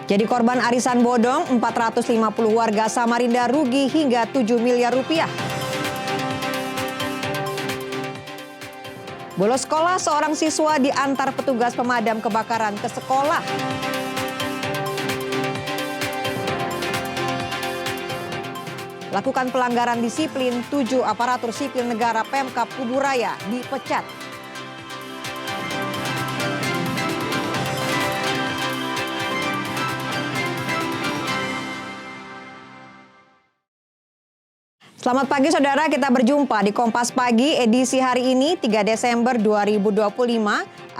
Jadi korban arisan bodong, 450 warga Samarinda rugi hingga 7 miliar rupiah. Bolos sekolah, seorang siswa diantar petugas pemadam kebakaran ke sekolah. Lakukan pelanggaran disiplin, 7 aparatur sipil negara Pemkab Kuburaya dipecat. Selamat pagi saudara, kita berjumpa di Kompas Pagi edisi hari ini 3 Desember 2025.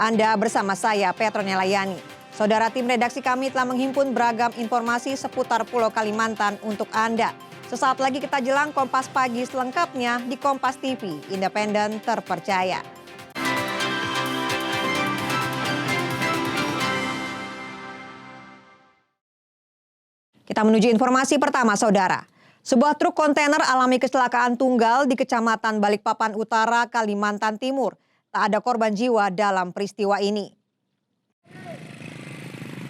Anda bersama saya Petronella Yani. Saudara, tim redaksi kami telah menghimpun beragam informasi seputar Pulau Kalimantan untuk Anda. Sesaat lagi kita jelang Kompas Pagi selengkapnya di Kompas TV, independen terpercaya. Kita menuju informasi pertama saudara. Sebuah truk kontainer alami kecelakaan tunggal di Kecamatan Balikpapan Utara, Kalimantan Timur. Tak ada korban jiwa dalam peristiwa ini.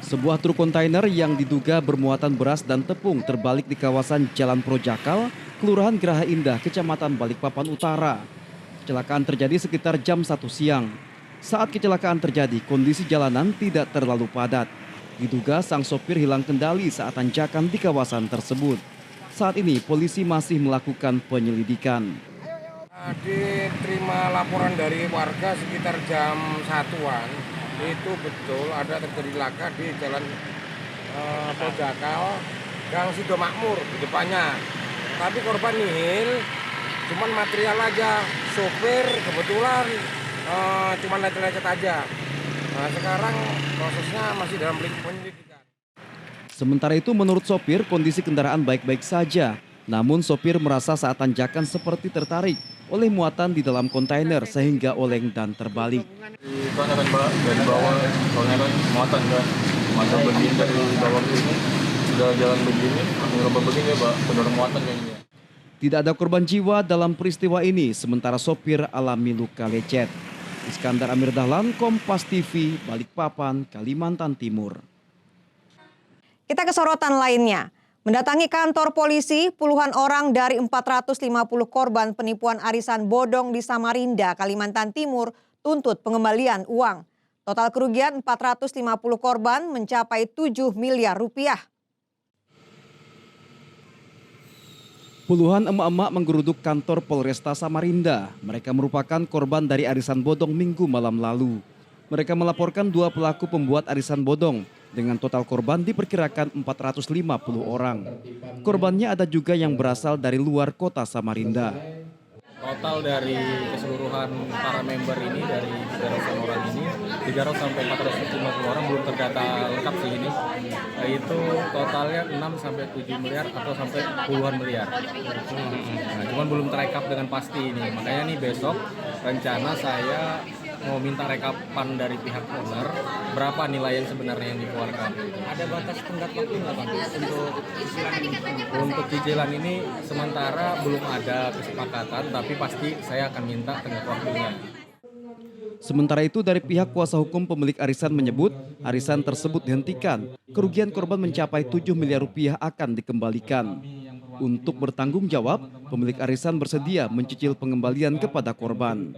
Sebuah truk kontainer yang diduga bermuatan beras dan tepung terbalik di kawasan Jalan Projakal, Kelurahan Geraha Indah, Kecamatan Balikpapan Utara. Kecelakaan terjadi sekitar jam 1 siang. Saat kecelakaan terjadi, kondisi jalanan tidak terlalu padat. Diduga sang sopir hilang kendali saat tanjakan di kawasan tersebut. Saat ini polisi masih melakukan penyelidikan. Diterima laporan dari warga sekitar jam 1-an. Itu betul ada terjadi laka di Jalan Projakal, Gang Sido Makmur di depannya. Tapi korban nihil, cuman material aja. Sopir kebetulan cuman lecet-lecet aja. Nah, sekarang prosesnya masih dalam penyelidikan. Sementara itu menurut sopir kondisi kendaraan baik-baik saja. Namun sopir merasa saat tanjakan seperti tertarik oleh muatan di dalam kontainer sehingga oleng dan terbalik. Kan dari bawah, soalnya kan muatan kan. Masa begini dari bawah ke sini, sudah jalan begini, ngerubah begini Pak, benar muatan kayaknya. Tidak ada korban jiwa dalam peristiwa ini, sementara sopir alami luka lecet. Iskandar Amir Dahlan, Kompas TV, Balikpapan, Kalimantan Timur. Kita ke sorotan lainnya. Mendatangi kantor polisi, puluhan orang dari 450 korban penipuan arisan bodong di Samarinda, Kalimantan Timur, tuntut pengembalian uang. Total kerugian 450 korban mencapai 7 miliar rupiah. Puluhan emak-emak menggeruduk kantor Polresta Samarinda. Mereka merupakan korban dari arisan bodong Minggu malam lalu. Mereka melaporkan 2 pelaku pembuat arisan bodong. Dengan total korban diperkirakan 450 orang. Korbannya ada juga yang berasal dari luar kota Samarinda. Total dari keseluruhan para member ini, dari 300 orang ini, 300 sampai 450 orang belum terdata lengkap sih ini. Itu totalnya 6 sampai 7 miliar atau sampai puluhan miliar. Nah, cuman belum terekap dengan pasti ini. Makanya nih besok rencana saya mau minta rekapan dari pihak owner berapa nilai yang sebenarnya yang dikeluarkan. Ada batas tenggat waktu nggak Bang untuk cicilan ini? Untuk cicilan ini sementara belum ada kesepakatan, tapi pasti saya akan minta tenggat waktunya. Sementara itu dari pihak kuasa hukum pemilik arisan menyebut arisan tersebut dihentikan. Kerugian korban mencapai 7 miliar rupiah akan dikembalikan. Untuk bertanggung jawab, pemilik arisan bersedia mencicil pengembalian kepada korban.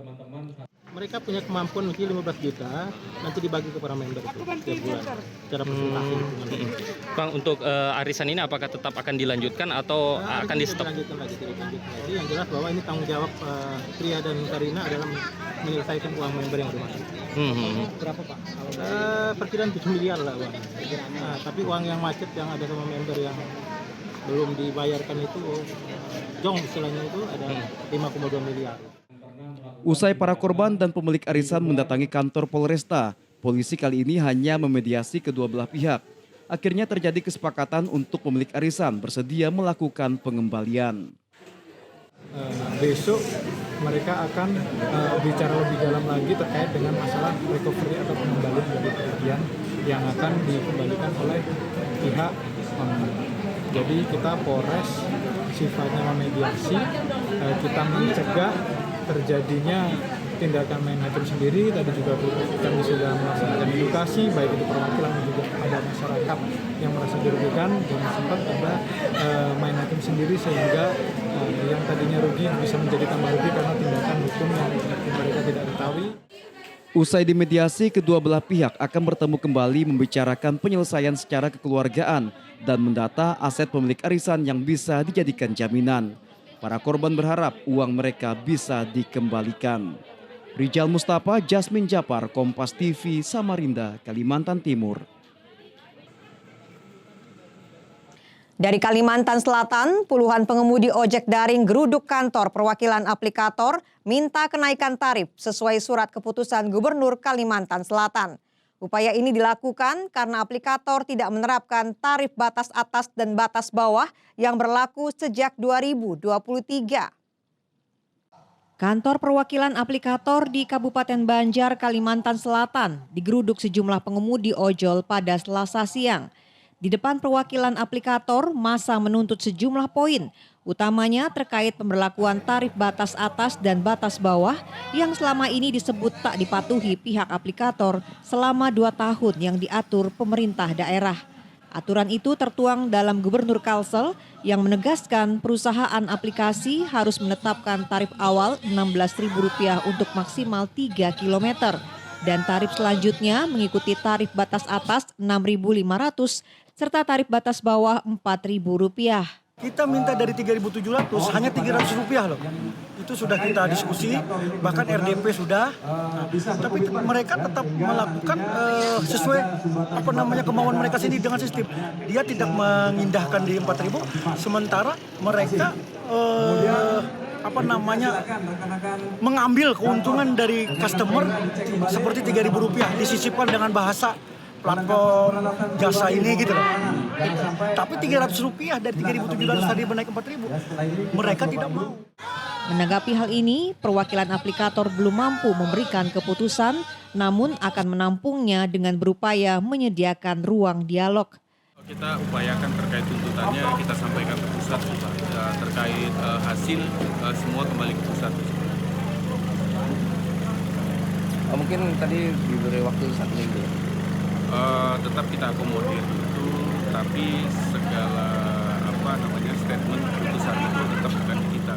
Mereka punya kemampuan mungkin 15 juta, nanti dibagi kepada member itu setiap bulan secara persentase. Bang, untuk arisan ini apakah tetap akan dilanjutkan atau akan di stop? Dilanjutkan lagi. Yang jelas bahwa ini tanggung jawab Tria dan Karina adalah menyelesaikan uang member yang ada masuk. Berapa Pak? Perkiraan 7 miliar lah uang. Nah, tapi uang yang macet yang ada sama member yang belum dibayarkan itu, jong istilahnya itu ada 5,2 miliar. Usai para korban dan pemilik arisan mendatangi kantor Polresta, polisi kali ini hanya memediasi kedua belah pihak. Akhirnya terjadi kesepakatan untuk pemilik arisan bersedia melakukan pengembalian. Besok mereka akan bicara lebih dalam lagi terkait dengan masalah recovery atau pengembalian dari kerugian yang akan dikembalikan oleh pihak owner. Jadi kita Polres sifatnya memediasi, kita mencegah terjadinya tindakan main hakim sendiri, tadi juga kami sudah melaksanakan edukasi, baik itu perwakilan dan juga kepada masyarakat yang merasa dirugikan. Dan sempat ada main hakim sendiri sehingga yang tadinya rugi bisa menjadi tambah rugi karena tindakan hukum yang mereka tidak ketahui. Usai dimediasi, kedua belah pihak akan bertemu kembali membicarakan penyelesaian secara kekeluargaan dan mendata aset pemilik arisan yang bisa dijadikan jaminan. Para korban berharap uang mereka bisa dikembalikan. Rijal Mustafa, Jasmine Japar, Kompas TV, Samarinda, Kalimantan Timur. Dari Kalimantan Selatan, puluhan pengemudi ojek daring geruduk kantor perwakilan aplikator minta kenaikan tarif sesuai surat keputusan Gubernur Kalimantan Selatan. Upaya ini dilakukan karena aplikator tidak menerapkan tarif batas atas dan batas bawah yang berlaku sejak 2023. Kantor perwakilan aplikator di Kabupaten Banjar, Kalimantan Selatan digeruduk sejumlah pengemudi ojol pada Selasa siang. Di depan perwakilan aplikator, massa menuntut sejumlah poin, utamanya terkait pemberlakuan tarif batas atas dan batas bawah yang selama ini disebut tak dipatuhi pihak aplikator selama 2 tahun yang diatur pemerintah daerah. Aturan itu tertuang dalam Gubernur Kalsel yang menegaskan perusahaan aplikasi harus menetapkan tarif awal Rp16.000 untuk maksimal 3 km. Dan tarif selanjutnya mengikuti tarif batas atas Rp6.500 serta tarif batas bawah Rp4.000. Kita minta dari 3.700 hanya Rp300 loh. Itu sudah kita diskusi, bahkan RDP sudah. Tapi mereka tetap melakukan sesuai kemauan mereka sendiri dengan sistem. Dia tidak mengindahkan di 4.000, sementara mereka mengambil keuntungan dari customer seperti Rp3.000 disisipkan dengan bahasa platform jasa ini gitu loh. Tapi Rp300 dari Rp3.700 tadi menaik Rp4.000, mereka tidak mau. Menanggapi hal ini, perwakilan aplikator belum mampu memberikan keputusan, namun akan menampungnya dengan berupaya menyediakan ruang dialog. Kita upayakan terkait tuntutannya, kita sampaikan ke pusat, terkait hasil semua kembali ke pusat. Mungkin tadi diberi waktu 1 minggu. Tetap kita akomodir itu, tapi segala statement keputusan itu tetap bukan kita.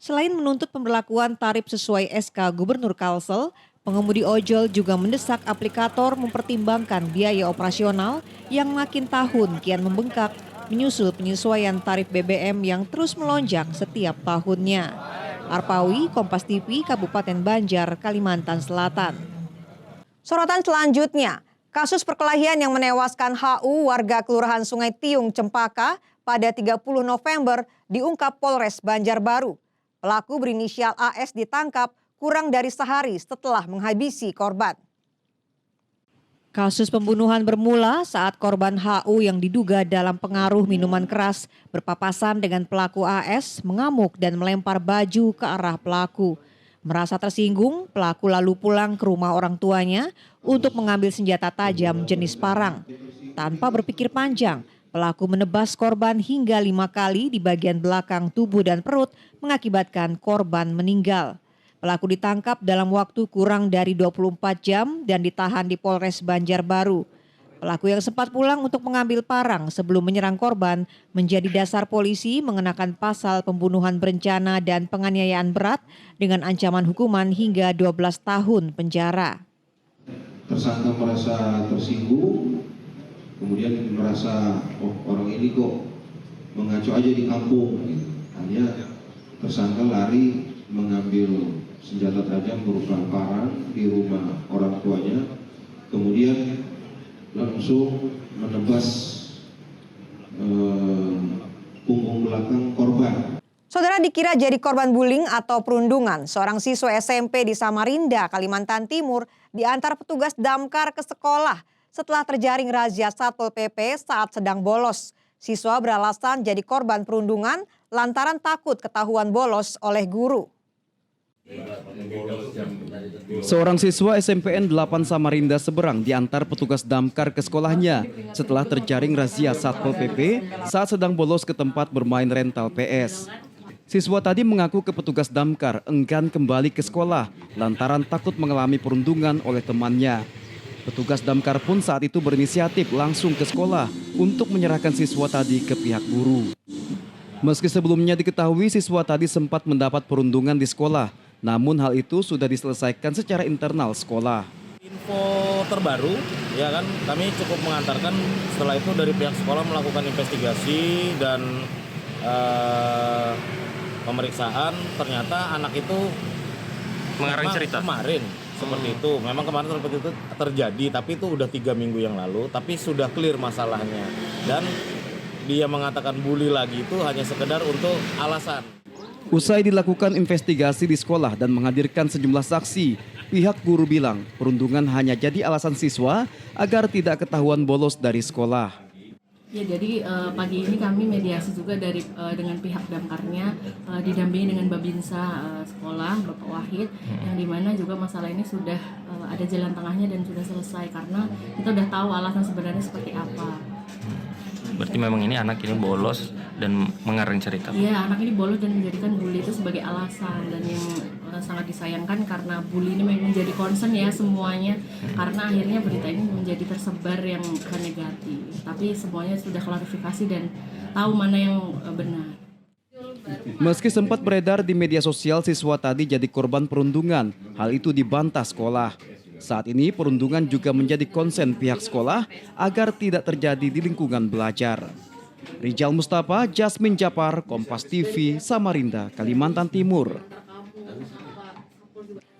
Selain menuntut pemberlakuan tarif sesuai SK Gubernur Kalsel, pengemudi ojol juga mendesak aplikator mempertimbangkan biaya operasional yang makin tahun kian membengkak menyusul penyesuaian tarif BBM yang terus melonjak setiap tahunnya. Arpawi, Kompas TV, Kabupaten Banjar, Kalimantan Selatan. Sorotan selanjutnya, kasus perkelahian yang menewaskan HU warga Kelurahan Sungai Tiung, Cempaka pada 30 November diungkap Polres Banjarbaru. Pelaku berinisial AS ditangkap kurang dari sehari setelah menghabisi korban. Kasus pembunuhan bermula saat korban HU yang diduga dalam pengaruh minuman keras berpapasan dengan pelaku AS mengamuk dan melempar baju ke arah pelaku. Merasa tersinggung, pelaku lalu pulang ke rumah orang tuanya untuk mengambil senjata tajam jenis parang. Tanpa berpikir panjang, pelaku menebas korban hingga 5 kali di bagian belakang tubuh dan perut mengakibatkan korban meninggal. Pelaku ditangkap dalam waktu kurang dari 24 jam dan ditahan di Polres Banjarbaru. Pelaku yang sempat pulang untuk mengambil parang sebelum menyerang korban menjadi dasar polisi mengenakan pasal pembunuhan berencana dan penganiayaan berat dengan ancaman hukuman hingga 12 tahun penjara. Tersangka merasa tersinggung, kemudian merasa orang ini kok mengacu aja di kampung. Hanya tersangka lari mengambil senjata tajam berupa parang di rumah orang tuanya, kemudian langsung menebas punggung belakang korban. Saudara, dikira jadi korban bullying atau perundungan, seorang siswa SMP di Samarinda, Kalimantan Timur diantar petugas damkar ke sekolah setelah terjaring razia Satpol PP saat sedang bolos. Siswa beralasan jadi korban perundungan lantaran takut ketahuan bolos oleh guru. Seorang siswa SMPN 8 Samarinda Seberang diantar petugas damkar ke sekolahnya setelah terjaring razia Satpol PP saat sedang bolos ke tempat bermain rental PS. Siswa tadi mengaku ke petugas damkar enggan kembali ke sekolah lantaran takut mengalami perundungan oleh temannya. Petugas damkar pun saat itu berinisiatif langsung ke sekolah untuk menyerahkan siswa tadi ke pihak guru. Meski sebelumnya diketahui siswa tadi sempat mendapat perundungan di sekolah, namun hal itu sudah diselesaikan secara internal sekolah. Info terbaru, ya kan, kami cukup mengantarkan setelah itu dari pihak sekolah melakukan investigasi dan pemeriksaan. Ternyata anak itu Mengarang cerita kemarin seperti itu. Memang kemarin seperti itu terjadi, tapi itu udah 3 minggu yang lalu. Tapi sudah clear masalahnya. Dan dia mengatakan bully lagi itu hanya sekedar untuk alasan. Usai dilakukan investigasi di sekolah dan menghadirkan sejumlah saksi, pihak guru bilang perundungan hanya jadi alasan siswa agar tidak ketahuan bolos dari sekolah. Ya, jadi pagi ini kami mediasi juga dengan pihak damkarnya, didampingi dengan Babinsa sekolah, Bapak Wahid, yang dimana juga masalah ini sudah ada jalan tengahnya dan sudah selesai karena kita udah tahu alasan sebenarnya seperti apa. Berarti memang ini anak ini bolos dan mengarang cerita. Iya, anak ini bolos dan menjadikan bully itu sebagai alasan, dan yang sangat disayangkan karena bully ini memang menjadi concern ya semuanya, karena akhirnya berita ini menjadi tersebar yang bukan negatif, tapi semuanya sudah klarifikasi dan tahu mana yang benar. Meski sempat beredar di media sosial siswa tadi jadi korban perundungan, hal itu dibantah sekolah. Saat ini perundungan juga menjadi konsen pihak sekolah agar tidak terjadi di lingkungan belajar. Rijal Mustafa, Jasmine Japar, Kompas TV, Samarinda, Kalimantan Timur.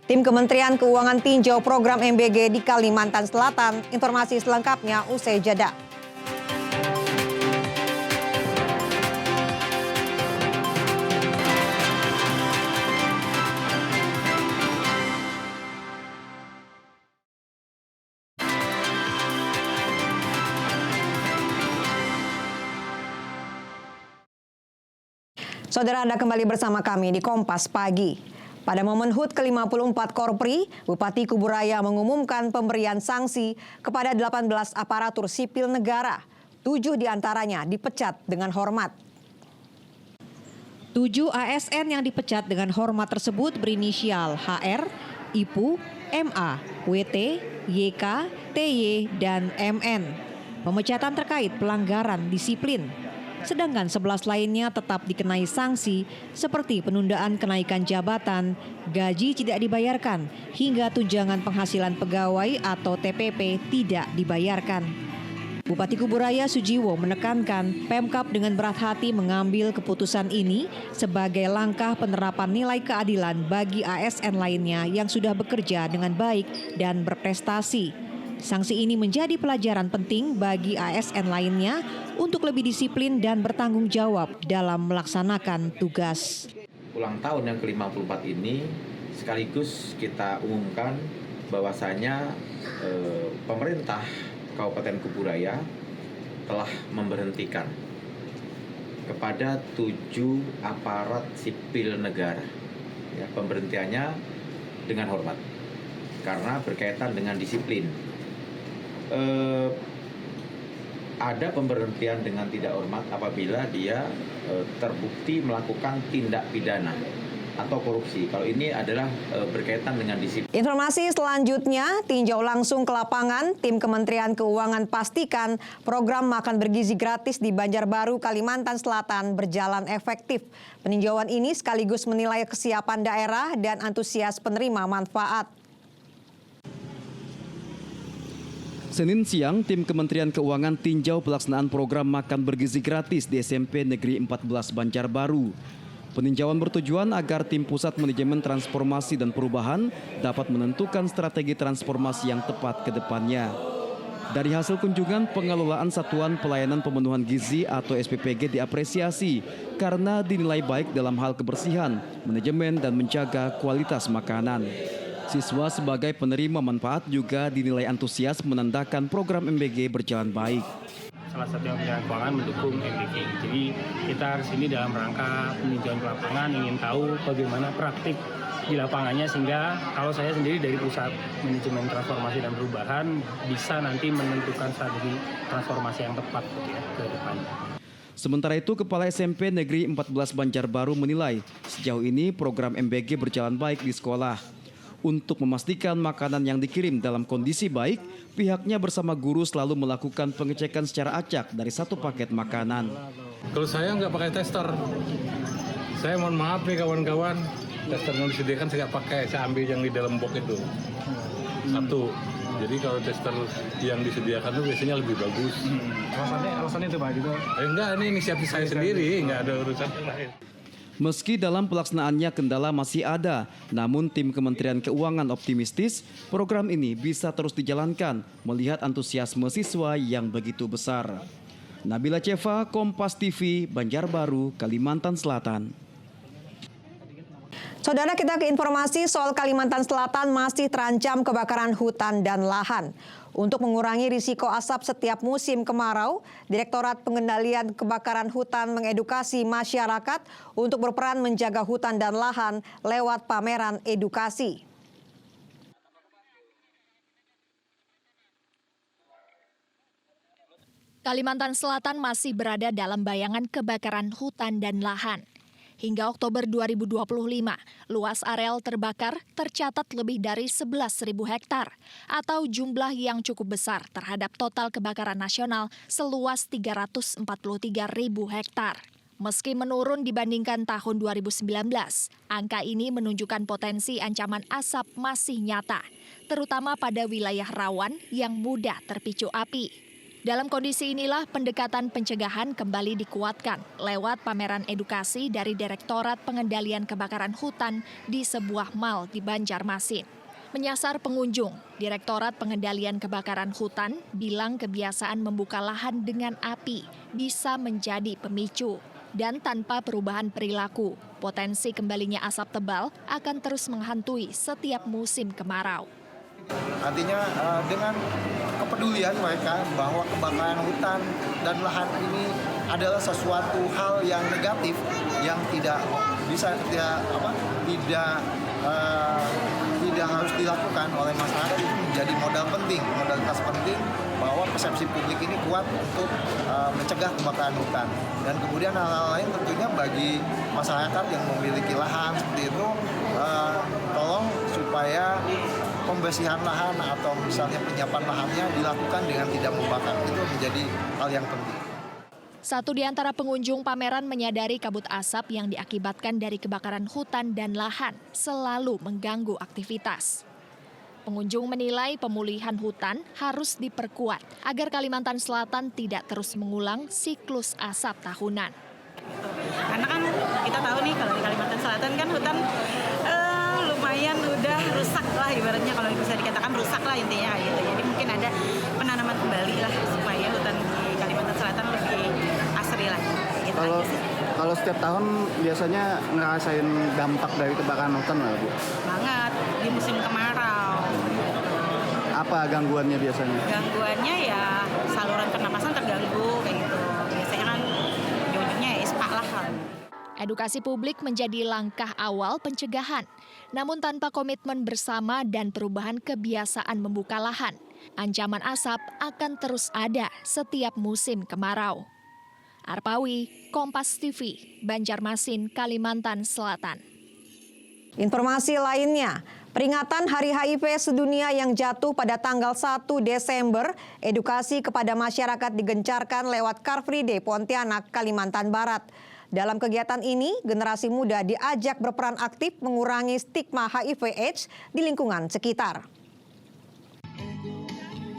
Tim Kementerian Keuangan tinjau program MBG di Kalimantan Selatan. Informasi selengkapnya usai jeda. Saudara, Anda kembali bersama kami di Kompas Pagi. Pada momen HUT ke-54 Korpri, Bupati Kuburaya mengumumkan pemberian sanksi kepada 18 aparatur sipil negara. 7 diantaranya dipecat dengan hormat. 7 ASN yang dipecat dengan hormat tersebut berinisial HR, IPU, MA, WT, YK, TY, dan MN. Pemecatan terkait pelanggaran disiplin. Sedangkan 11 lainnya tetap dikenai sanksi seperti penundaan kenaikan jabatan, gaji tidak dibayarkan, hingga tunjangan penghasilan pegawai atau TPP tidak dibayarkan. Bupati Kuburaya Sujiwo menekankan Pemkab dengan berat hati mengambil keputusan ini sebagai langkah penerapan nilai keadilan bagi ASN lainnya yang sudah bekerja dengan baik dan berprestasi. Sanksi ini menjadi pelajaran penting bagi ASN lainnya untuk lebih disiplin dan bertanggung jawab dalam melaksanakan tugas. Ulang tahun yang ke-54 ini sekaligus kita umumkan bahwasanya pemerintah Kabupaten Kuburaya telah memberhentikan kepada 7 aparat sipil negara. Ya, pemberhentiannya dengan hormat karena berkaitan dengan disiplin. Ada pemberhentian dengan tidak hormat apabila dia terbukti melakukan tindak pidana atau korupsi. Kalau ini adalah berkaitan dengan disiplin. Informasi selanjutnya, tinjau langsung ke lapangan, tim Kementerian Keuangan pastikan program makan bergizi gratis di Banjarbaru, Kalimantan Selatan berjalan efektif. Peninjauan ini sekaligus menilai kesiapan daerah dan antusias penerima manfaat. Senin siang, tim Kementerian Keuangan tinjau pelaksanaan program makan bergizi gratis di SMP Negeri 14 Banjarbaru. Peninjauan bertujuan agar tim Pusat Manajemen Transformasi dan Perubahan dapat menentukan strategi transformasi yang tepat ke depannya. Dari hasil kunjungan, pengelolaan Satuan Pelayanan Pemenuhan Gizi atau SPPG diapresiasi karena dinilai baik dalam hal kebersihan, manajemen, dan menjaga kualitas makanan. Siswa sebagai penerima manfaat juga dinilai antusias menandakan program MBG berjalan baik. Salah satu yang Kementerian Keuangan mendukung MBG. Jadi kita kesini dalam rangka peninjauan ke lapangan, ingin tahu bagaimana praktik di lapangannya sehingga kalau saya sendiri dari Pusat Manajemen Transformasi dan Perubahan bisa nanti menentukan strategi transformasi yang tepat ke depannya. Sementara itu, Kepala SMP Negeri 14 Banjarbaru menilai sejauh ini program MBG berjalan baik di sekolah. Untuk memastikan makanan yang dikirim dalam kondisi baik, pihaknya bersama guru selalu melakukan pengecekan secara acak dari satu paket makanan. Kalau saya nggak pakai tester, saya mohon maaf nih kawan-kawan, tester yang disediakan saya nggak pakai, saya ambil yang di dalam box itu. Satu. Jadi kalau tester yang disediakan itu biasanya lebih bagus. Alasannya itu Pak gitu? Enggak, ini inisiatif saya sendiri, nggak ada urusan yang lain. Meski dalam pelaksanaannya kendala masih ada, namun tim Kementerian Keuangan optimistis program ini bisa terus dijalankan melihat antusiasme siswa yang begitu besar. Nabila Ceva, Kompas TV, Banjarbaru, Kalimantan Selatan. Saudara, kita ke informasi soal Kalimantan Selatan masih terancam kebakaran hutan dan lahan. Untuk mengurangi risiko asap setiap musim kemarau, Direktorat Pengendalian Kebakaran Hutan mengedukasi masyarakat untuk berperan menjaga hutan dan lahan lewat pameran edukasi. Kalimantan Selatan masih berada dalam bayangan kebakaran hutan dan lahan. Hingga Oktober 2025, luas areal terbakar tercatat lebih dari 11.000 hektar atau jumlah yang cukup besar terhadap total kebakaran nasional seluas 343.000 hektar. Meski menurun dibandingkan tahun 2019, angka ini menunjukkan potensi ancaman asap masih nyata, terutama pada wilayah rawan yang mudah terpicu api. Dalam kondisi inilah pendekatan pencegahan kembali dikuatkan lewat pameran edukasi dari Direktorat Pengendalian Kebakaran Hutan di sebuah mal di Banjarmasin. Menyasar pengunjung, Direktorat Pengendalian Kebakaran Hutan bilang kebiasaan membuka lahan dengan api bisa menjadi pemicu. Dan tanpa perubahan perilaku, potensi kembalinya asap tebal akan terus menghantui setiap musim kemarau. Artinya dengan kepedulian mereka bahwa kebakaran hutan dan lahan ini adalah sesuatu hal yang negatif yang tidak harus dilakukan oleh masyarakat, itu menjadi modalitas penting bahwa persepsi publik ini kuat untuk mencegah kebakaran hutan. Dan kemudian hal-hal lain tentunya bagi masyarakat yang memiliki lahan seperti itu, tolong supaya pembersihan lahan atau misalnya penyiapan lahannya dilakukan dengan tidak membakar. Itu menjadi hal yang penting. Satu di antara pengunjung pameran menyadari kabut asap yang diakibatkan dari kebakaran hutan dan lahan selalu mengganggu aktivitas. Pengunjung menilai pemulihan hutan harus diperkuat agar Kalimantan Selatan tidak terus mengulang siklus asap tahunan. Karena kan kita tahu nih kalau di Kalimantan Selatan kan hutan lumayan udah rusak lah, ibaratnya kalau bisa dikatakan rusak lah intinya gitu. Jadi mungkin ada penanaman kembali lah supaya hutan di Kalimantan Selatan lebih asri lagi. Gitu kalau setiap tahun biasanya ngerasain dampak dari kebakaran hutan nggak, Bu? Banget di musim kemarau. Apa gangguannya biasanya? Gangguannya ya saluran pernapasan terganggu kayak gitu. Biasanya kan ujung-ujungnya ispa lah. Edukasi publik menjadi langkah awal pencegahan, namun tanpa komitmen bersama dan perubahan kebiasaan membuka lahan, ancaman asap akan terus ada setiap musim kemarau. Arpawi, Kompas TV, Banjarmasin, Kalimantan Selatan. Informasi lainnya, peringatan Hari HIV Sedunia yang jatuh pada tanggal 1 Desember, edukasi kepada masyarakat digencarkan lewat Car Free Day Pontianak, Kalimantan Barat. Dalam kegiatan ini, generasi muda diajak berperan aktif mengurangi stigma HIV/AIDS di lingkungan sekitar.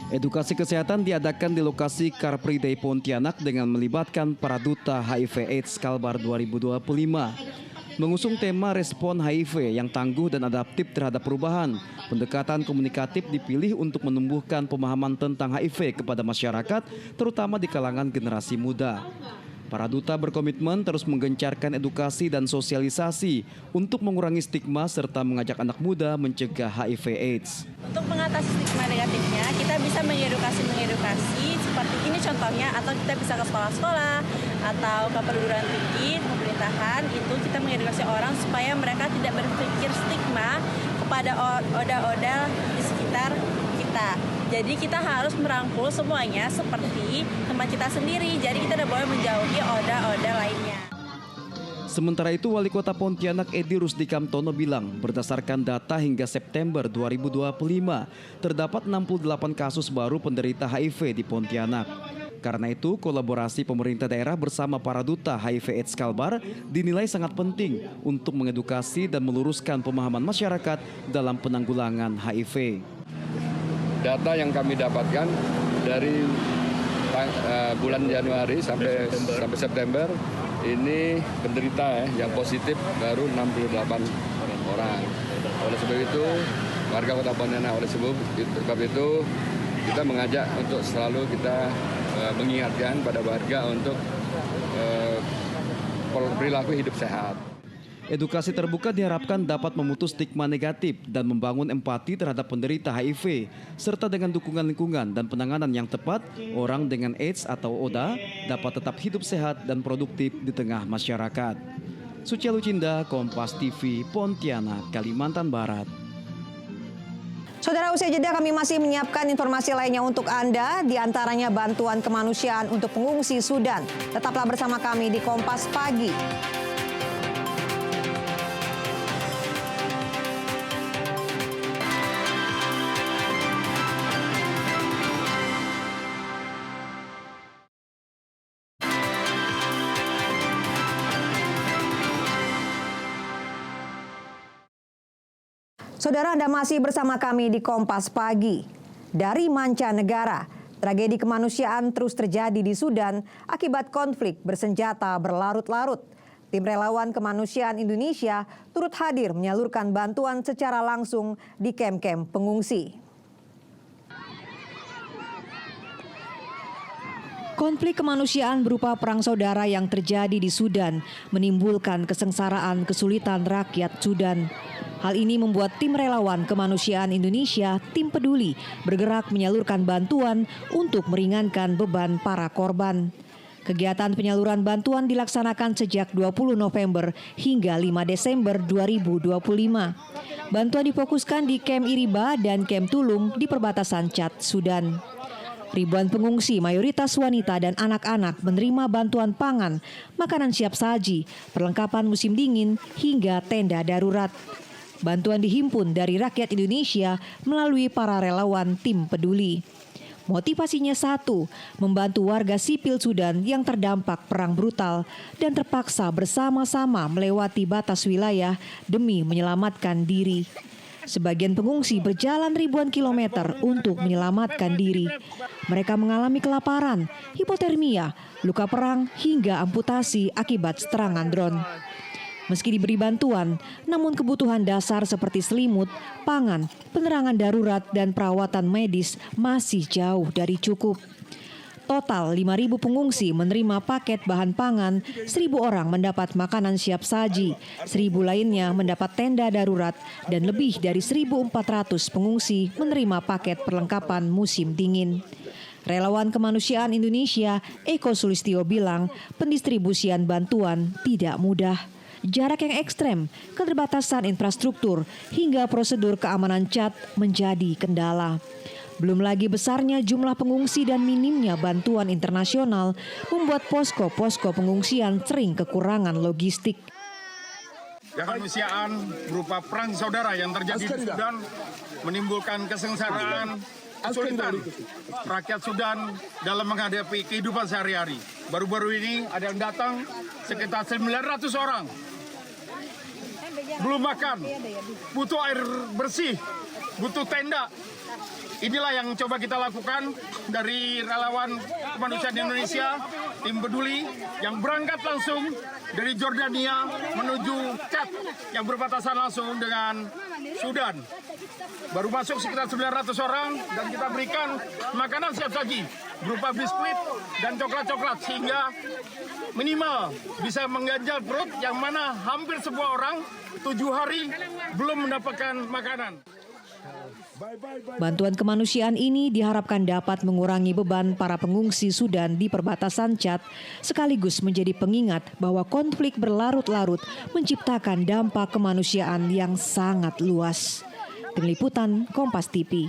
Edukasi kesehatan diadakan di lokasi Car Free Day Pontianak dengan melibatkan para duta HIV/AIDS Kalbar 2025. Mengusung tema respon HIV yang tangguh dan adaptif terhadap perubahan, pendekatan komunikatif dipilih untuk menumbuhkan pemahaman tentang HIV kepada masyarakat, terutama di kalangan generasi muda. Para duta berkomitmen terus menggencarkan edukasi dan sosialisasi untuk mengurangi stigma serta mengajak anak muda mencegah HIV/AIDS. Untuk mengatasi stigma negatifnya, kita bisa mengedukasi seperti ini contohnya, atau kita bisa ke sekolah-sekolah atau ke perguruan tinggi pemerintahan, itu kita mengedukasi orang supaya mereka tidak berpikir stigma kepada oda-oda di sekitar kita. Jadi kita harus merangkul semuanya seperti teman kita sendiri. Jadi kita tidak boleh menjauhi oda-oda lainnya. Sementara itu, Wali Kota Pontianak Edi Rusdi Kamtono bilang berdasarkan data hingga September 2025 terdapat 68 kasus baru penderita HIV di Pontianak. Karena itu, kolaborasi pemerintah daerah bersama para duta HIV/AIDS Kalbar dinilai sangat penting untuk mengedukasi dan meluruskan pemahaman masyarakat dalam penanggulangan HIV. Data yang kami dapatkan dari bulan Januari sampai September ini penderita yang positif baru 68 orang. Oleh sebab itu, warga Kota Pontianak oleh sebab itu kita mengajak untuk selalu kita mengingatkan pada warga untuk perilaku hidup sehat. Edukasi terbuka diharapkan dapat memutus stigma negatif dan membangun empati terhadap penderita HIV, serta dengan dukungan lingkungan dan penanganan yang tepat, orang dengan AIDS atau ODA dapat tetap hidup sehat dan produktif di tengah masyarakat. Sucia Lucinda, Kompas TV, Pontianak, Kalimantan Barat. Saudara, usai jeda kami masih menyiapkan informasi lainnya untuk Anda, di antaranya bantuan kemanusiaan untuk pengungsi Sudan. Tetaplah bersama kami di Kompas Pagi. Saudara, Anda masih bersama kami di Kompas Pagi. Dari mancanegara, tragedi kemanusiaan terus terjadi di Sudan akibat konflik bersenjata berlarut-larut. Tim relawan kemanusiaan Indonesia turut hadir menyalurkan bantuan secara langsung di kamp-kamp pengungsi. Konflik kemanusiaan berupa perang saudara yang terjadi di Sudan menimbulkan kesengsaraan kesulitan rakyat Sudan. Hal ini membuat tim relawan kemanusiaan Indonesia, Tim Peduli, bergerak menyalurkan bantuan untuk meringankan beban para korban. Kegiatan penyaluran bantuan dilaksanakan sejak 20 November hingga 5 Desember 2025. Bantuan difokuskan di Kamp Iriba dan Kamp Tulum di perbatasan Chad, Sudan. Ribuan pengungsi mayoritas wanita dan anak-anak menerima bantuan pangan, makanan siap saji, perlengkapan musim dingin, hingga tenda darurat. Bantuan dihimpun dari rakyat Indonesia melalui para relawan Tim Peduli. Motivasinya satu, membantu warga sipil Sudan yang terdampak perang brutal dan terpaksa bersama-sama melewati batas wilayah demi menyelamatkan diri. Sebagian pengungsi berjalan ribuan kilometer untuk menyelamatkan diri. Mereka mengalami kelaparan, hipotermia, luka perang, hingga amputasi akibat serangan drone. Meski diberi bantuan, namun kebutuhan dasar seperti selimut, pangan, penerangan darurat, dan perawatan medis masih jauh dari cukup. Total 5.000 pengungsi menerima paket bahan pangan, 1.000 orang mendapat makanan siap saji, 1.000 lainnya mendapat tenda darurat, dan lebih dari 1.400 pengungsi menerima paket perlengkapan musim dingin. Relawan Kemanusiaan Indonesia, Eko Sulistyo bilang, pendistribusian bantuan tidak mudah. Jarak yang ekstrem, keterbatasan infrastruktur, hingga prosedur keamanan Chad menjadi kendala. Belum lagi besarnya jumlah pengungsi dan minimnya bantuan internasional membuat posko-posko pengungsian sering kekurangan logistik. Kemanusiaan berupa perang saudara yang terjadi di Sudan menimbulkan kesengsaraan, kesulitan rakyat Sudan dalam menghadapi kehidupan sehari-hari. Baru-baru ini ada yang datang sekitar 900 orang. Belum makan, butuh air bersih, butuh tenda. Inilah yang coba kita lakukan dari relawan kemanusiaan Indonesia, Tim Peduli, yang berangkat langsung dari Jordania menuju Chad yang berbatasan langsung dengan Sudan. Baru masuk sekitar 900 orang dan kita berikan makanan siap saji berupa biskuit dan coklat-coklat sehingga minimal bisa mengganjal perut yang mana hampir semua orang 7 hari belum mendapatkan makanan. Bantuan kemanusiaan ini diharapkan dapat mengurangi beban para pengungsi Sudan di perbatasan Chad, sekaligus menjadi pengingat bahwa konflik berlarut-larut menciptakan dampak kemanusiaan yang sangat luas. Tim Liputan Kompas TV.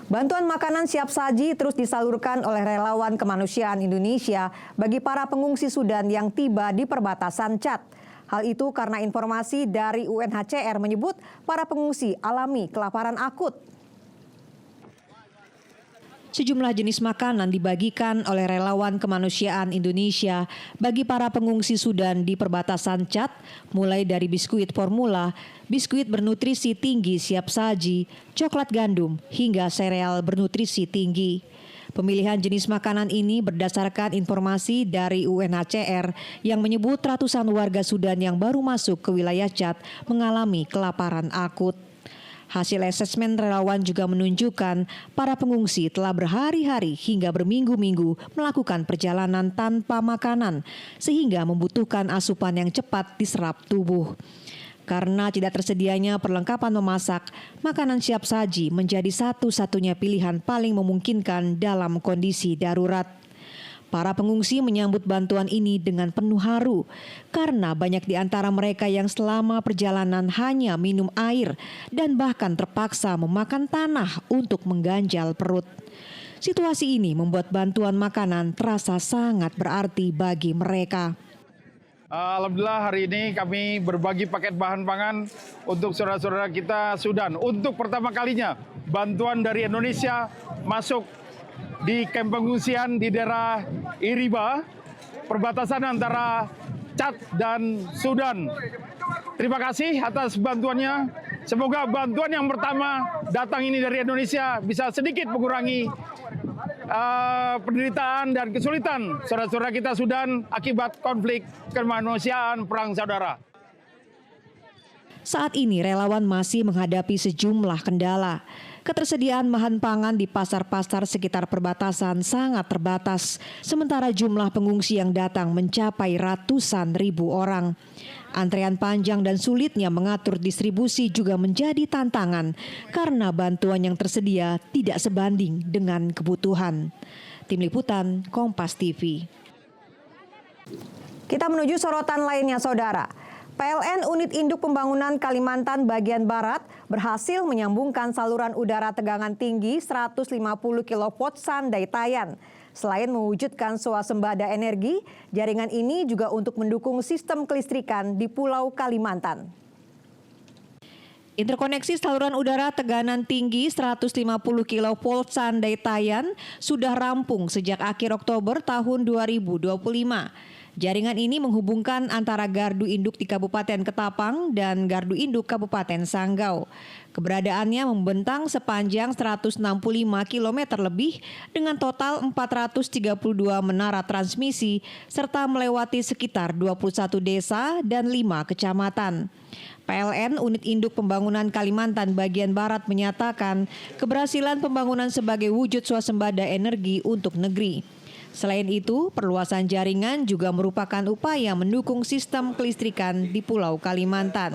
Bantuan makanan siap saji terus disalurkan oleh relawan kemanusiaan Indonesia bagi para pengungsi Sudan yang tiba di perbatasan Chad. Hal itu karena informasi dari UNHCR menyebut para pengungsi alami kelaparan akut. Sejumlah jenis makanan dibagikan oleh relawan kemanusiaan Indonesia bagi para pengungsi Sudan di perbatasan Chad, mulai dari biskuit formula, biskuit bernutrisi tinggi siap saji, coklat gandum, hingga sereal bernutrisi tinggi. Pemilihan jenis makanan ini berdasarkan informasi dari UNHCR yang menyebut ratusan warga Sudan yang baru masuk ke wilayah Chad mengalami kelaparan akut. Hasil asesmen relawan juga menunjukkan para pengungsi telah berhari-hari hingga berminggu-minggu melakukan perjalanan tanpa makanan, sehingga membutuhkan asupan yang cepat diserap tubuh. Karena tidak tersedianya perlengkapan memasak, makanan siap saji menjadi satu-satunya pilihan paling memungkinkan dalam kondisi darurat. Para pengungsi menyambut bantuan ini dengan penuh haru karena banyak di antara mereka yang selama perjalanan hanya minum air dan bahkan terpaksa memakan tanah untuk mengganjal perut. Situasi ini membuat bantuan makanan terasa sangat berarti bagi mereka. Alhamdulillah hari ini kami berbagi paket bahan pangan untuk saudara-saudara kita Sudan. Untuk pertama kalinya bantuan dari Indonesia masuk di kamp pengungsian di daerah Iriba, perbatasan antara Chad dan Sudan. Terima kasih atas bantuannya. Semoga bantuan yang pertama datang ini dari Indonesia bisa sedikit mengurangi penderitaan dan kesulitan saudara-saudara kita Sudan akibat konflik kemanusiaan perang saudara. Saat ini relawan masih menghadapi sejumlah kendala. Ketersediaan bahan pangan di pasar-pasar sekitar perbatasan sangat terbatas, sementara jumlah pengungsi yang datang mencapai ratusan ribu orang. Antrean panjang dan sulitnya mengatur distribusi juga menjadi tantangan karena bantuan yang tersedia tidak sebanding dengan kebutuhan. Tim Liputan, Kompas TV. Kita menuju sorotan lainnya, Saudara. PLN Unit Induk Pembangunan Kalimantan bagian Barat berhasil menyambungkan saluran udara tegangan tinggi 150 kV Sandai Tayan. Selain mewujudkan swasembada energi, jaringan ini juga untuk mendukung sistem kelistrikan di Pulau Kalimantan. Interkoneksi saluran udara tegangan tinggi 150 kV Sandai Tayan sudah rampung sejak akhir Oktober tahun 2025. Jaringan ini menghubungkan antara gardu induk di Kabupaten Ketapang dan gardu induk Kabupaten Sanggau. Keberadaannya membentang sepanjang 165 km lebih dengan total 432 menara transmisi serta melewati sekitar 21 desa dan 5 kecamatan. PLN Unit Induk Pembangunan Kalimantan bagian Barat menyatakan keberhasilan pembangunan sebagai wujud swasembada energi untuk negeri. Selain itu, perluasan jaringan juga merupakan upaya mendukung sistem kelistrikan di Pulau Kalimantan.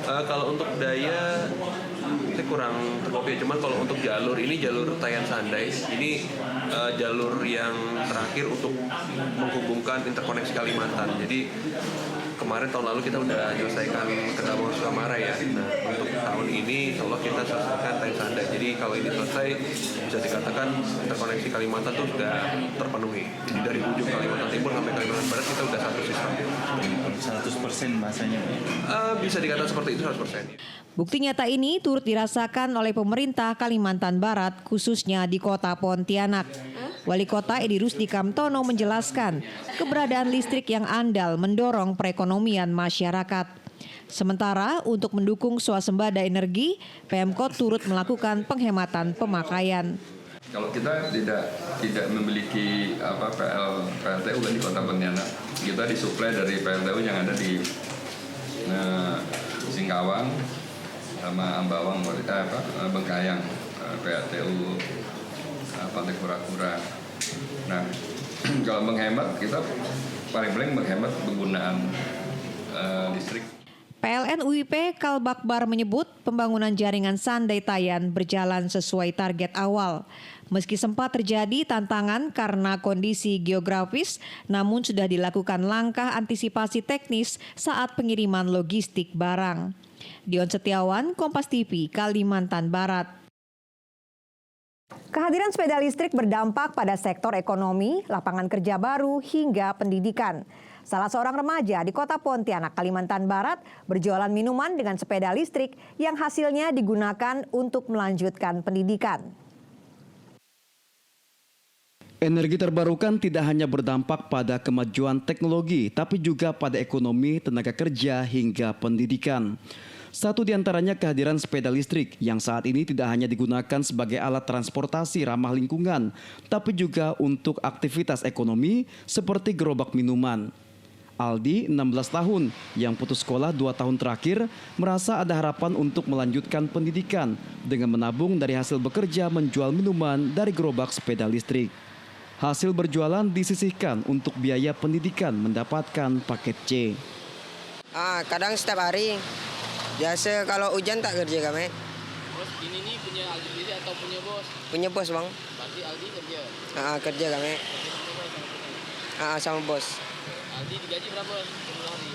Kalau untuk daya, saya kurang terkopi. Cuman kalau untuk jalur ini jalur Tayan Sandai, ini jalur yang terakhir untuk menghubungkan interkoneksi Kalimantan. Jadi kemarin tahun lalu kita udah menyelesaikan Ketapang Sukamara ya. Nah, untuk tahun ini insya Allah kita selesaikan Tayan Sandai. Jadi kalau ini selesai bisa dikatakan interkoneksi Kalimantan tuh sudah terpenuhi. Jadi dari ujung Kalimantan Timur sampai Kalimantan Barat kita udah satu sistem. 100% bahasanya? Bisa dikatakan seperti itu 100%. Bukti nyata ini turut dirasakan oleh pemerintah Kalimantan Barat khususnya di kota Pontianak. Wali Kota Edi Rusdi Kamtono menjelaskan keberadaan listrik yang andal mendorong perekonomian masyarakat. Sementara untuk mendukung swasembada energi, Pemkot turut melakukan penghematan pemakaian. Kalau kita tidak memiliki PLTU kan di Kota Pontianak, kita disuplai dari PLTU yang ada di Singkawang sama Ambawang, Bengkayang, PLTU Pantai Kura-Kura. Nah, kalau menghemat kita paling menghemat penggunaan listrik. PLN UIP Kalbakbar menyebut pembangunan jaringan Sandai Tayan berjalan sesuai target awal. Meski sempat terjadi tantangan karena kondisi geografis, namun sudah dilakukan langkah antisipasi teknis saat pengiriman logistik barang. Dion Setiawan, Kompas TV, Kalimantan Barat. Kehadiran sepeda listrik berdampak pada sektor ekonomi, lapangan kerja baru, hingga pendidikan. Salah seorang remaja di kota Pontianak, Kalimantan Barat berjualan minuman dengan sepeda listrik yang hasilnya digunakan untuk melanjutkan pendidikan. Energi terbarukan tidak hanya berdampak pada kemajuan teknologi, tapi juga pada ekonomi, tenaga kerja, hingga pendidikan. Satu di antaranya kehadiran sepeda listrik yang saat ini tidak hanya digunakan sebagai alat transportasi ramah lingkungan, tapi juga untuk aktivitas ekonomi seperti gerobak minuman. Aldi, 16 tahun, yang putus sekolah 2 tahun terakhir, merasa ada harapan untuk melanjutkan pendidikan dengan menabung dari hasil bekerja menjual minuman dari gerobak sepeda listrik. Hasil berjualan disisihkan untuk biaya pendidikan mendapatkan paket C. Kadang setiap hari. Biasa kalau hujan tak kerja kami. Bos, ini nih punya Aldi sendiri atau punya bos? Punya bos bang. Berarti Aldi kerja? Kerja kami. Sama bos. Aldi digaji berapa per hari?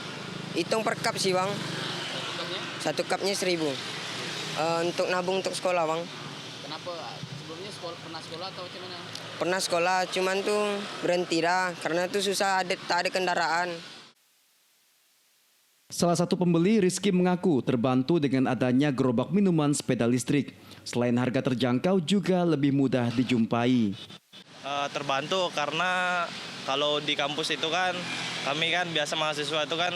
Hitung per cup sih bang. Satu cupnya? 1 cupnya 1.000. Untuk nabung untuk sekolah bang. Kenapa? Sebelumnya pernah sekolah atau macam mana? Pernah sekolah, cuman tuh berhenti dah. Karena tuh susah, tak ada kendaraan. Salah satu pembeli, Rizky, mengaku terbantu dengan adanya gerobak minuman sepeda listrik. Selain harga terjangkau, juga lebih mudah dijumpai. Terbantu karena kalau di kampus itu kan, kami kan biasa mahasiswa itu kan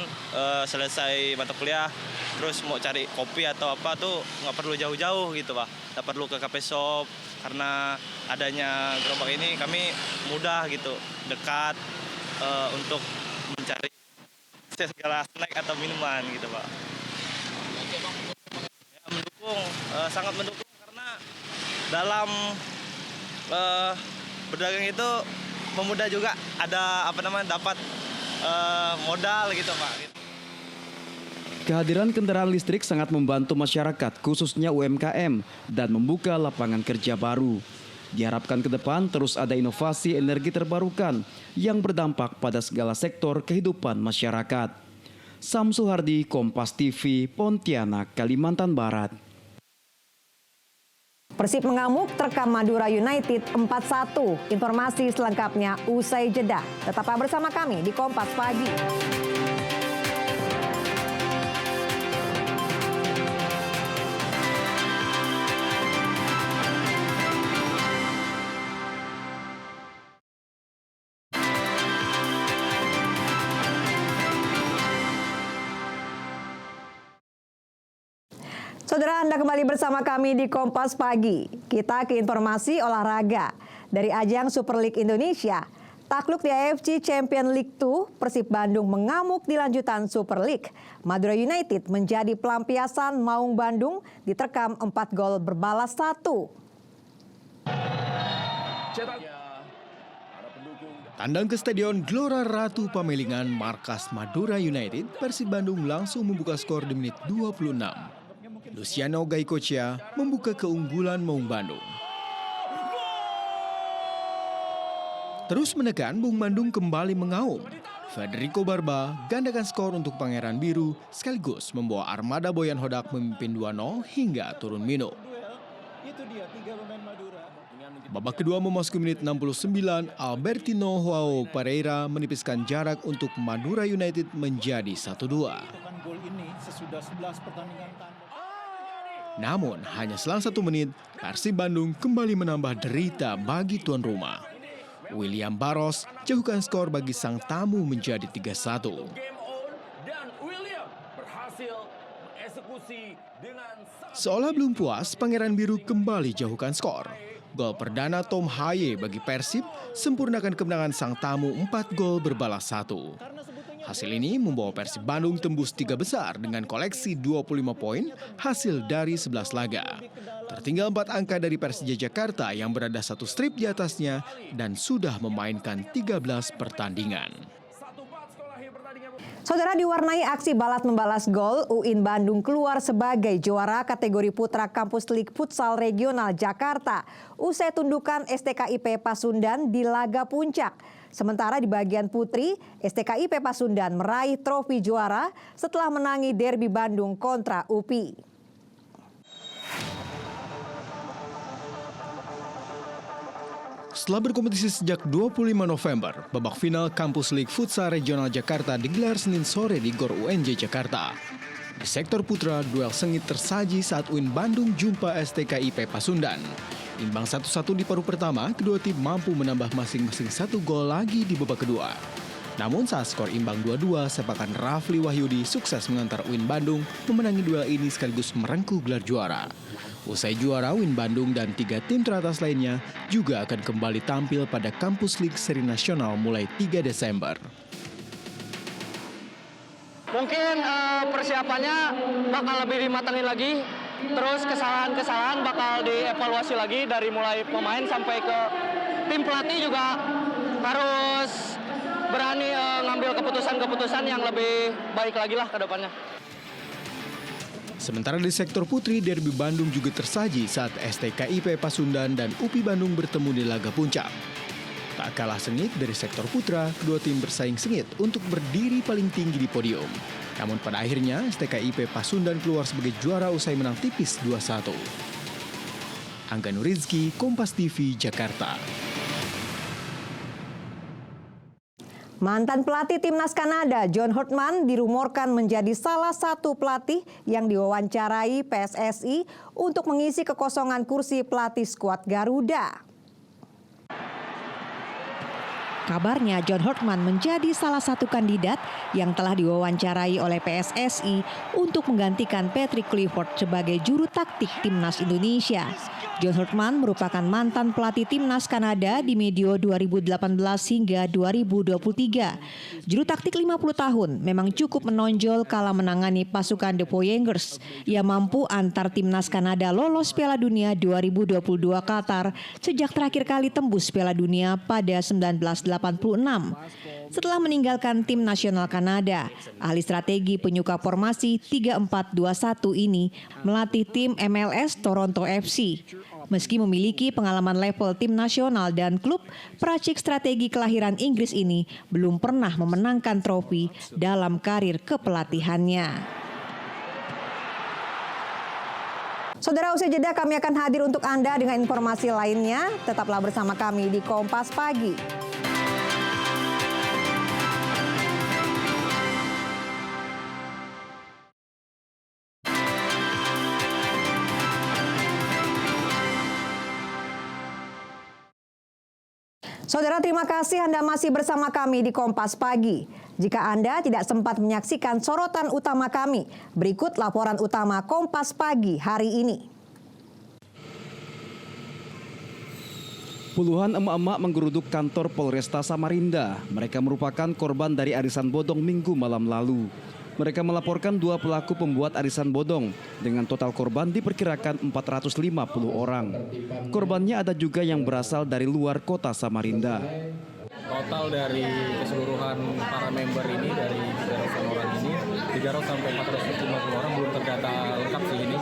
selesai mata kuliah, terus mau cari kopi atau apa tuh nggak perlu jauh-jauh gitu Pak. Nggak perlu ke cafe shop, karena adanya gerobak ini kami mudah gitu, dekat untuk mencari segala snack atau minuman gitu Pak. Ya, mendukung, sangat mendukung karena dalam berdagang itu memudah juga, ada dapat modal gitu Pak. Kehadiran kendaraan listrik sangat membantu masyarakat, khususnya UMKM, dan membuka lapangan kerja baru. Diharapkan ke depan terus ada inovasi energi terbarukan yang berdampak pada segala sektor kehidupan masyarakat. Samsul Hardi, Kompas TV, Pontianak, Kalimantan Barat. Persib mengamuk terkam Madura United 4-1. Informasi selengkapnya usai jeda. Tetaplah bersama kami di Kompas Pagi. Saudara, Anda kembali bersama kami di Kompas Pagi. Kita ke informasi olahraga. Dari ajang Super League Indonesia, takluk di AFC Champions League 2, Persib Bandung mengamuk di lanjutan Super League. Madura United menjadi pelampiasan Maung Bandung, diterkam 4 gol berbalas 1. Tandang ke Stadion Gelora Ratu Pamelingan, markas Madura United, Persib Bandung langsung membuka skor di menit 26. Luciano Gaikocia membuka keunggulan Maung Bandung. Terus menekan, Maung Bandung kembali mengaum. Federico Barba gandakan skor untuk Pangeran Biru sekaligus membawa armada Boyan Hodak memimpin 2-0 hingga turun minum. Babak kedua memasuki menit 69, Albertino Joao Pereira menipiskan jarak untuk Madura United menjadi 1-2. Namun, hanya selang 1 menit, Persib Bandung kembali menambah derita bagi tuan rumah. William Barros jauhkan skor bagi sang tamu menjadi 3-1. Seolah belum puas, Pangeran Biru kembali jauhkan skor. Gol perdana Tom Haye bagi Persib sempurnakan kemenangan sang tamu 4 gol berbalas 1. Hasil ini membawa Persib Bandung tembus 3 besar dengan koleksi 25 poin hasil dari 11 laga. Tertinggal 4 angka dari Persija Jakarta yang berada 1 strip di atasnya dan sudah memainkan 13 pertandingan. Saudara, diwarnai aksi balas-membalas gol, UIN Bandung keluar sebagai juara kategori putra Kampus League Futsal Regional Jakarta usai tundukan STKIP Pasundan di laga puncak. Sementara di bagian putri, STKIP Pasundan meraih trofi juara setelah menangi derby Bandung kontra UPI. Setelah berkompetisi sejak 25 November, babak final Kampus League Futsal Regional Jakarta digelar Senin sore di GOR UNJ Jakarta. Di sektor putra, duel sengit tersaji saat UIN Bandung jumpa STKIP Pasundan. Imbang 1-1 di paruh pertama, kedua tim mampu menambah masing-masing 1 gol lagi di babak kedua. Namun saat skor imbang 2-2, sepakan Rafli Wahyudi sukses mengantar UIN Bandung memenangi duel ini sekaligus merengkuh gelar juara. Usai juara, UIN Bandung dan 3 tim teratas lainnya juga akan kembali tampil pada Kampus League Seri Nasional mulai 3 Desember. Mungkin persiapannya bakal lebih dimatangin lagi, terus kesalahan-kesalahan bakal dievaluasi lagi dari mulai pemain sampai ke tim pelatih juga harus berani ngambil keputusan-keputusan yang lebih baik lagi lah ke depannya. Sementara di sektor putri, derby Bandung juga tersaji saat STKIP Pasundan dan UPI Bandung bertemu di laga puncak. Tak kalah sengit dari sektor putra, kedua tim bersaing sengit untuk berdiri paling tinggi di podium. Namun pada akhirnya STKIP Pasundan keluar sebagai juara usai menang tipis 2-1. Angga Nurizki, Kompas TV, Jakarta. Mantan pelatih timnas Kanada John Hurtman dirumorkan menjadi salah satu pelatih yang diwawancarai PSSI untuk mengisi kekosongan kursi pelatih skuad Garuda. Kabarnya John Hurtman menjadi salah satu kandidat yang telah diwawancarai oleh PSSI untuk menggantikan Patrick Clifford sebagai juru taktik timnas Indonesia. John Hurtman merupakan mantan pelatih timnas Kanada di medio 2018 hingga 2023. Juru taktik 50 tahun memang cukup menonjol kala menangani pasukan The Voyagers. Ia mampu antar timnas Kanada lolos Piala Dunia 2022 Qatar sejak terakhir kali tembus Piala Dunia pada 1986. Setelah meninggalkan tim nasional Kanada, ahli strategi penyuka formasi 3-4-2-1 ini melatih tim MLS Toronto FC. Meski memiliki pengalaman level tim nasional dan klub, peracik strategi kelahiran Inggris ini belum pernah memenangkan trofi dalam karir kepelatihannya. Saudara, usai jeda kami akan hadir untuk Anda dengan informasi lainnya. Tetaplah bersama kami di Kompas Pagi. Saudara, terima kasih Anda masih bersama kami di Kompas Pagi. Jika Anda tidak sempat menyaksikan sorotan utama kami, berikut laporan utama Kompas Pagi hari ini. Puluhan emak-emak menggeruduk kantor Polresta Samarinda. Mereka merupakan korban dari arisan bodong Minggu malam lalu. Mereka melaporkan 2 pelaku pembuat arisan bodong dengan total korban diperkirakan 450 orang. Korbannya ada juga yang berasal dari luar kota Samarinda. Total dari keseluruhan para member ini dari 300 orang ini, 300 sampai 450 orang belum terdata lengkap sih ini.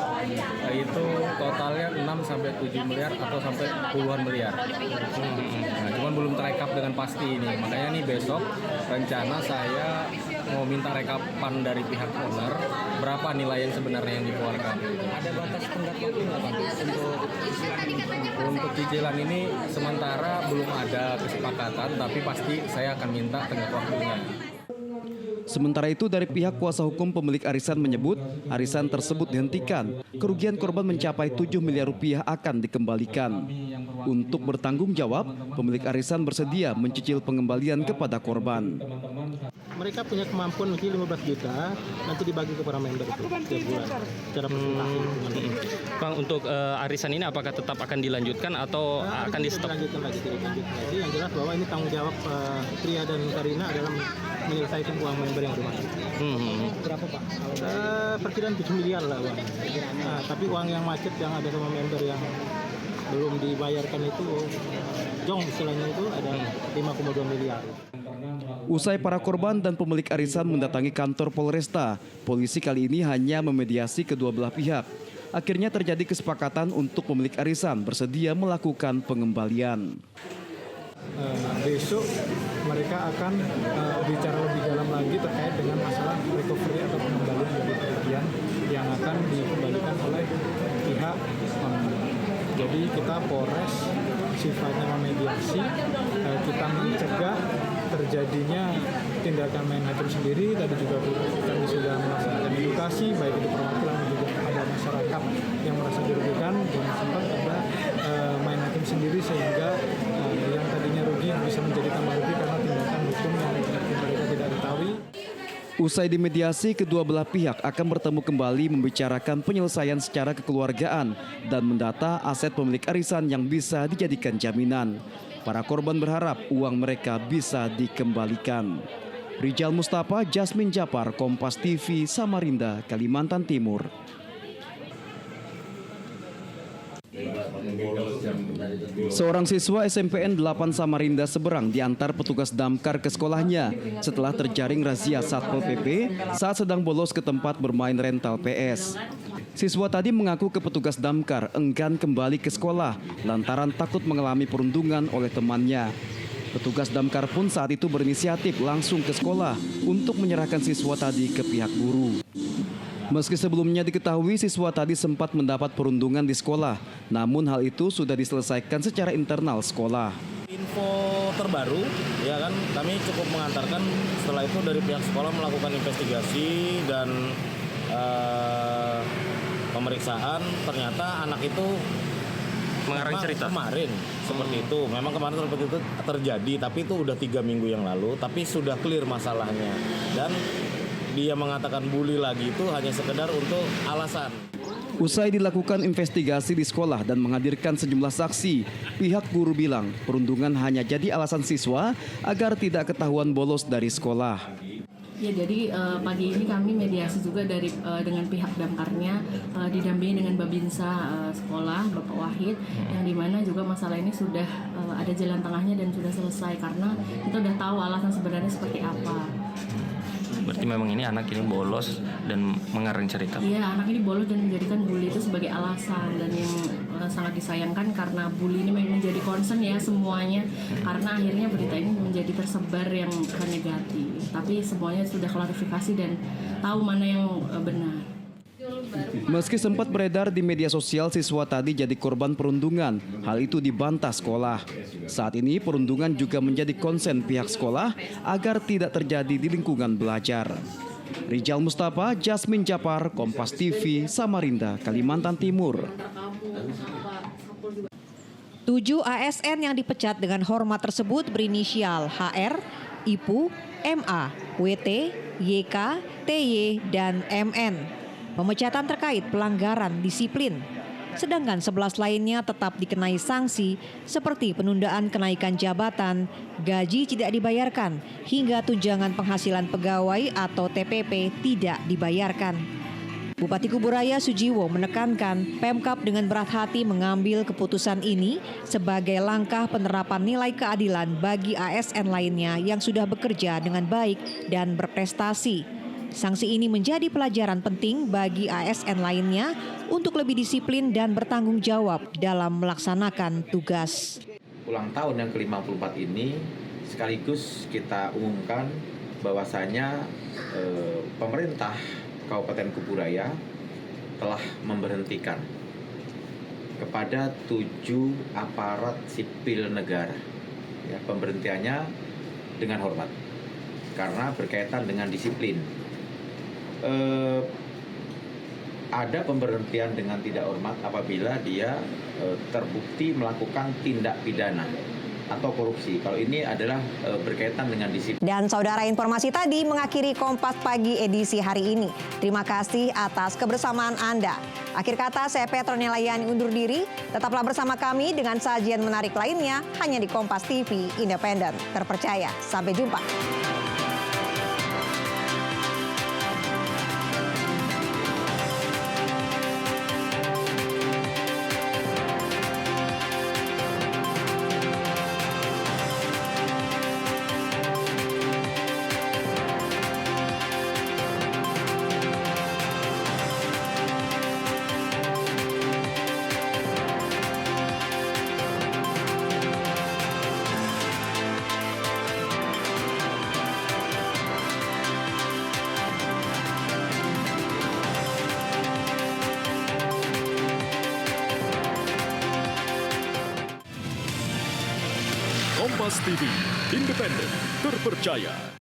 Itu totalnya 6 sampai 7 miliar atau sampai puluhan miliar. Nah, cuman belum terekap dengan pasti ini. Makanya nih besok rencana saya mau minta rekapan dari pihak owner berapa nilai yang sebenarnya yang dikeluarkan. Ada batas tenggat waktu nggak Pak untuk cicilan ini? Sementara belum ada kesepakatan, tapi pasti saya akan minta tenggat waktunya. Sementara itu dari pihak kuasa hukum pemilik arisan menyebut arisan tersebut dihentikan. Kerugian korban mencapai 7 miliar rupiah akan dikembalikan. Untuk bertanggung jawab, pemilik arisan bersedia mencicil pengembalian kepada korban. Mereka punya kemampuan mungkin 15 juta, nanti dibagi kepada member itu setiap bulan. Cara Bang, untuk arisan ini apakah tetap akan dilanjutkan atau akan di-stop? Dilanjutkan lagi. Yang jelas bahwa ini tanggung jawab Pria dan Karina adalah menyelesaikan uang member yang udah masuk. Berapa Pak? Perkiraan 7 miliar lah uang. Nah, tapi uang yang macet yang ada sama member yang belum dibayarkan itu, jong istilahnya itu ada 5,2 miliar. Usai para korban dan pemilik arisan mendatangi kantor Polresta, polisi kali ini hanya memediasi kedua belah pihak. Akhirnya terjadi kesepakatan untuk pemilik arisan bersedia melakukan pengembalian. Besok mereka akan bicara lebih dalam lagi terkait dengan masalah recovery atau pengembalian dari kerugian yang akan dikembalikan oleh pihak. Jadi kita Polres sifatnya memediasi, kita mencegah terjadinya tindakan main hakim sendiri. Tadi juga kami sudah melaksanakan edukasi baik itu perwakilan dan juga kepada masyarakat yang merasa dirugikan, jangan sempat ada main hakim sendiri sehingga yang tadinya rugi bisa menjadi tambah rugi karena tindakan hukum yang mereka tidak ketahui. Usai dimediasi, kedua belah pihak akan bertemu kembali membicarakan penyelesaian secara kekeluargaan dan mendata aset pemilik arisan yang bisa dijadikan jaminan. Para korban berharap uang mereka bisa dikembalikan. Rijal Mustafa, Jasmine Japar, Kompas TV, Samarinda, Kalimantan Timur. Seorang siswa SMPN 8 Samarinda Seberang diantar petugas damkar ke sekolahnya setelah terjaring razia Satpol PP saat sedang bolos ke tempat bermain rental PS. Siswa tadi mengaku ke petugas damkar enggan kembali ke sekolah lantaran takut mengalami perundungan oleh temannya. Petugas damkar pun saat itu berinisiatif langsung ke sekolah untuk menyerahkan siswa tadi ke pihak guru. Meski sebelumnya diketahui siswa tadi sempat mendapat perundungan di sekolah, namun hal itu sudah diselesaikan secara internal sekolah. Info terbaru, ya kan, kami cukup mengantarkan setelah itu dari pihak sekolah melakukan investigasi dan pemeriksaan. Ternyata anak itu mengarang cerita kemarin seperti itu. Memang kemarin seperti itu terjadi, tapi itu udah 3 minggu yang lalu, tapi sudah clear masalahnya. Dan dia mengatakan bully lagi itu hanya sekedar untuk alasan. Usai dilakukan investigasi di sekolah dan menghadirkan sejumlah saksi, pihak guru bilang perundungan hanya jadi alasan siswa agar tidak ketahuan bolos dari sekolah. Ya, jadi pagi ini kami mediasi juga dengan pihak damkarnya, didampingi dengan Babinsa sekolah, Bapak Wahid, yang dimana juga masalah ini sudah ada jalan tengahnya dan sudah selesai karena kita udah tahu alasan sebenarnya seperti apa. Berarti memang ini anak ini bolos dan mengarang cerita. Iya, anak ini bolos dan menjadikan bully itu sebagai alasan, dan yang sangat disayangkan karena bully ini memang menjadi concern ya semuanya, karena akhirnya berita ini menjadi tersebar yang bukan negatif. Tapi semuanya sudah klarifikasi dan tahu mana yang benar. Meski sempat beredar di media sosial siswa tadi jadi korban perundungan, hal itu dibantah sekolah. Saat ini perundungan juga menjadi konsen pihak sekolah agar tidak terjadi di lingkungan belajar. Rijal Mustafa, Jasmine Japar, Kompas TV, Samarinda, Kalimantan Timur. 7 ASN yang dipecat dengan hormat tersebut berinisial HR, IPU, MA, WT, YK, TY, dan MN. Pemecatan terkait pelanggaran disiplin. Sedangkan 11 lainnya tetap dikenai sanksi seperti penundaan kenaikan jabatan, gaji tidak dibayarkan, hingga tunjangan penghasilan pegawai atau TPP tidak dibayarkan. Bupati Kuburaya Sujiwo menekankan Pemkab dengan berat hati mengambil keputusan ini sebagai langkah penerapan nilai keadilan bagi ASN lainnya yang sudah bekerja dengan baik dan berprestasi. Sanksi ini menjadi pelajaran penting bagi ASN lainnya untuk lebih disiplin dan bertanggung jawab dalam melaksanakan tugas. Ulang tahun yang ke-54 ini sekaligus kita umumkan bahwasanya pemerintah Kabupaten Kuburaya telah memberhentikan kepada 7 aparat sipil negara. Ya, pemberhentiannya dengan hormat karena berkaitan dengan disiplin. Ada pemberhentian dengan tidak hormat apabila dia terbukti melakukan tindak pidana atau korupsi. Kalau ini adalah berkaitan dengan disiplin. Dan saudara, informasi tadi mengakhiri Kompas Pagi edisi hari ini. Terima kasih atas kebersamaan Anda. Akhir kata, saya Petronia Layani undur diri. Tetaplah bersama kami dengan sajian menarik lainnya hanya di Kompas TV, independen, terpercaya. Sampai jumpa. Kompas TV, independen, terpercaya.